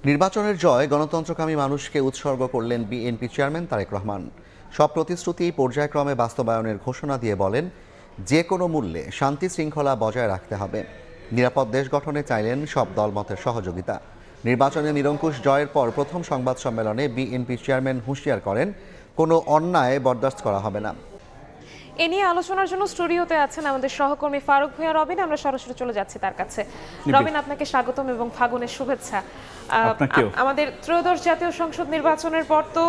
নির্বাচনের জয় গণতন্ত্রকামী মানুষকে উৎসর্গ করলেন বিএনপি চেয়ারম্যান তারেক রহমান। সব প্রতিশ্রুতি পর্যায়ক্রমে বাস্তবায়নের ঘোষণা দিয়ে বলেন, যে কোনো মূল্যে শান্তি শৃঙ্খলা বজায় রাখতে হবে। নিরাপদ দেশ গঠনে চাইলেন সব দলমতের সহযোগিতা। নির্বাচনে নিরঙ্কুশ জয়ের পর প্রথম সংবাদ সম্মেলনে বিএনপি চেয়ারম্যান হুঁশিয়ার করেন, কোনো অন্যায় বরদাস্ত করা হবে না। এ নিয়ে আলোচনার জন্য স্টুডিওতে আছেন আমাদের সহকর্মী ফারুক ভূঁইয়া রবিন। আমরা সরাসরি চলে যাচ্ছি তার কাছে। রবিন, আপনাকে স্বাগতম এবং ফাগুনের শুভেচ্ছা। আমাদের ত্রয়োদশ জাতীয় সংসদ নির্বাচনের পর তো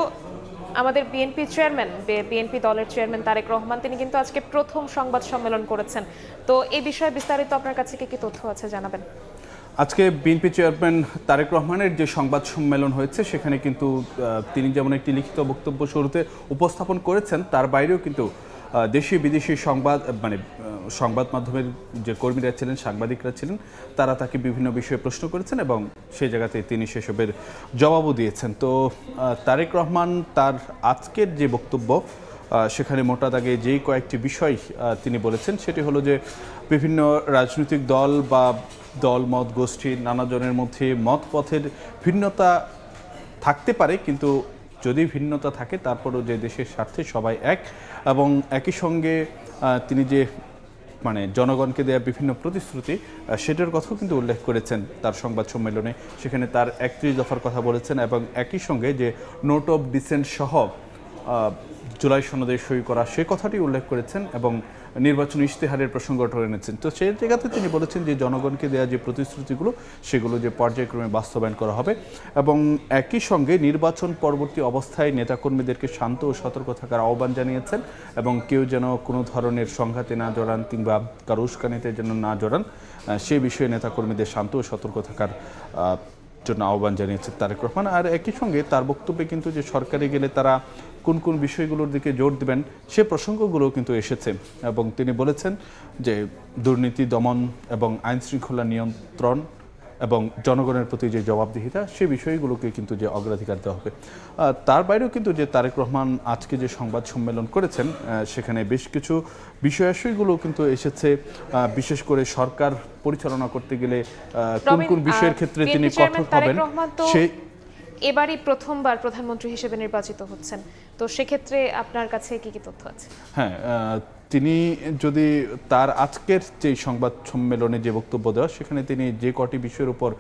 আমাদের বিএনপি দলের চেয়ারম্যান তারেক রহমান তিনি কিন্তু আজকে প্রথম সংবাদ সম্মেলন করেছেন। তো এই বিষয়ে বিস্তারিত আপনার কাছে কি তথ্য আছে জানাবেন। আজকে বিএনপি চেয়ারম্যান তারেক রহমানের যে সংবাদ সম্মেলন হয়েছে সেখানে কিন্তু তিনি যেমন একটি লিখিত বক্তব্য শুরুতে উপস্থাপন করেছেন, তার বাইরেও কিন্তু দেশি বিদেশি সংবাদ মাধ্যমের যে কর্মীরা ছিলেন, সাংবাদিকরা ছিলেন, তারা তাকে বিভিন্ন বিষয়ে প্রশ্ন করেছেন এবং সেই জায়গাতে তিনি সেসবের জবাবও দিয়েছেন। তো তারেক রহমান তার আজকের যে বক্তব্য সেখানে মোটা দাগে যেই কয়েকটি বিষয় তিনি বলেছেন সেটি হলো যে বিভিন্ন রাজনৈতিক দল বা দলমত গোষ্ঠী নানাজনের মধ্যে মতপথের ভিন্নতা থাকতে পারে, কিন্তু যদি ভিন্নতা থাকে তারপরও যে দেশের স্বার্থে সবাই এক, এবং একই সঙ্গে তিনি যে জনগণকে দেওয়া বিভিন্ন প্রতিশ্রুতি সেটার কথাও কিন্তু উল্লেখ করেছেন তার সংবাদ সম্মেলনে। সেখানে তার 31 দফার কথা বলেছেন এবং একই সঙ্গে যে নোট অফ ডিসেন্ট সহ জুলাই সনদে সই করা সে কথাটি উল্লেখ করেছেন এবং নির্বাচন ইশতেহারের প্রসঙ্গটা এনেছেন। তো সেই জায়গাতে তিনি বলেছেন যে জনগণকে দেওয়া যে প্রতিশ্রুতিগুলো সেগুলো যে পর্যায়ক্রমে বাস্তবায়ন করা হবে এবং একই সঙ্গে নির্বাচন পরবর্তী অবস্থায় নেতাকর্মীদেরকে শান্ত ও সতর্ক থাকার আহ্বান জানিয়েছেন এবং কেউ যেন কোনো ধরনের সংঘাতে না জড়ান কিংবা কারো উস্কানিতে যেন না জড়ান, সে বিষয়ে নেতাকর্মীদের শান্ত ও সতর্ক থাকার জন্য আহ্বান জানিয়েছেন তারেক রহমান। আর একই সঙ্গে তার বক্তব্যে কিন্তু যে সরকারে গেলে তারা কোন কোন বিষয়গুলোর দিকে জোর দেবেন সে প্রসঙ্গগুলো কিন্তু এসেছে এবং তিনি বলেছেন যে দুর্নীতি দমন এবং আইন শৃঙ্খলা নিয়ন্ত্রণ এবং জনগণের প্রতি যে জবাবদিহিতা সে বিষয়গুলোকে কিন্তু যে অগ্রাধিকার দেওয়া হবে। তার বাইরেও কিন্তু যে তারেক রহমান আজকে যে সংবাদ সম্মেলন করেছেন সেখানে বেশ কিছু বিষয়াশয়গুলো কিন্তু এসেছে, বিশেষ করে সরকার পরিচালনা করতে গেলে কোন কোন বিষয়ের ক্ষেত্রে তিনি কঠোর হবেন। এবারই প্রথমবার প্রধানমন্ত্রী হিসেবে নির্বাচিত হচ্ছেন, তো সেক্ষেত্রে আপনার কাছে কি তথ্য আছে? হ্যাঁ, তিনি যদি তার আজকের যে সংবাদ সম্মেলনে যে বক্তব্য দেওয়া সেখানে তিনি যে কটি বিষয়ের উপর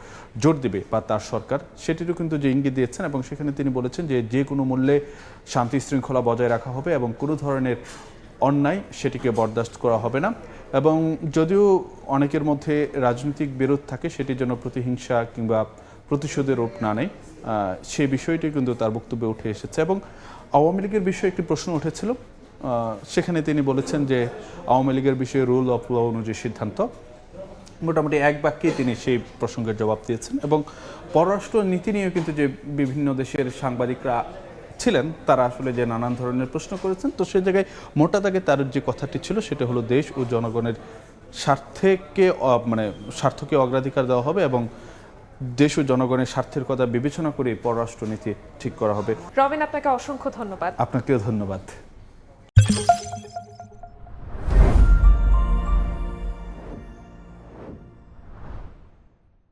জোর দেবে বা তার সরকার সেটিরও কিন্তু যে ইঙ্গিত দিয়েছেন এবং সেখানে তিনি বলেছেন যে কোনো মূল্যে শান্তি শৃঙ্খলা বজায় রাখা হবে এবং কোনো ধরনের অন্যায় সেটিকে বরদাস্ত করা হবে না, এবং যদিও অনেকের মধ্যে রাজনৈতিক বিরোধ থাকে সেটি যেন প্রতিহিংসা কিংবা প্রতিশোধের রূপ না নেয়, সেই বিষয়টি কিন্তু তার বক্তব্যে উঠে এসেছে। এবং আওয়ামী লীগের বিষয়ে একটি প্রশ্ন উঠেছিল, সেখানে তিনি বলেছেন যে আওয়ামী লীগের বিষয়ে রুল অফ ল অনুযায়ী সিদ্ধান্ত, মোটামুটি এক বাক্যে তিনি সেই প্রসঙ্গের জবাব দিয়েছেন। এবং পররাষ্ট্র নীতি নিয়েও কিন্তু যে বিভিন্ন দেশের সাংবাদিকরা ছিলেন তারা আসলে যে নানান ধরনের প্রশ্ন করেছেন, তো সেই জায়গায় মোটা দাগে তার যে কথাটি ছিল সেটা হলো দেশ ও জনগণের স্বার্থকে অগ্রাধিকার দেওয়া হবে এবং দেশ ও জনগণের স্বার্থের কথা বিবেচনা করে পররাষ্ট্রনীতি ঠিক করা হবে। রবিন, আপনাকে অসংখ্য ধন্যবাদ। আপনাকেও ধন্যবাদ।